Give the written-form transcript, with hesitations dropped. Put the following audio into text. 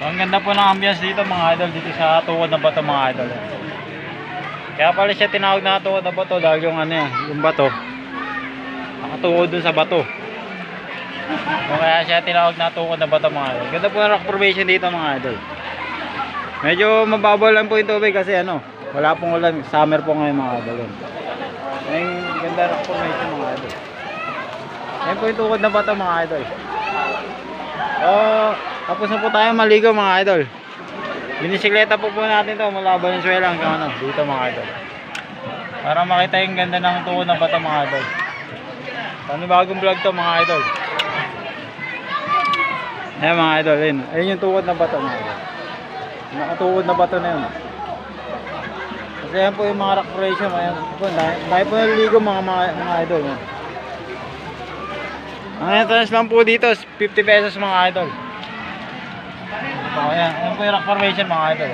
Ang ganda po ng ambience dito mga idol, dito sa Tukod na Bato mga idol. Kaya pala siya tinawag na Tukod na Bato dahil yung ano yan, yung bato nakatuod dun sa bato. Kaya siya tinawag na Tukod na Bato mga idol. Ganda po ng rock formation dito mga idol. Medyo mababaw lang po yung tubig kasi ano, wala pong ulan, summer po ngayon mga idol. Ayun, ganda rock formation mga idol. Ayun po yung Tukod na Bato mga idol. Tapos na po tayo maligo mga idol. Binisikleta po natin to mula Valenzuela hanggang ano, dito mga idol. Para makita yung ganda ng Tukod na Bato mga idol. Panibagong vlog to mga idol. Ayan mga idol, ayun yung Tukod na Bato mga idol. Nakatukod na bato na yun. Kasi yan po yung mga rock formation. Ayan po, dahil po naliligo mga idol. Ang entrance lang po dito 50 pesos mga idol. Ayan po yung rock formation mga idol.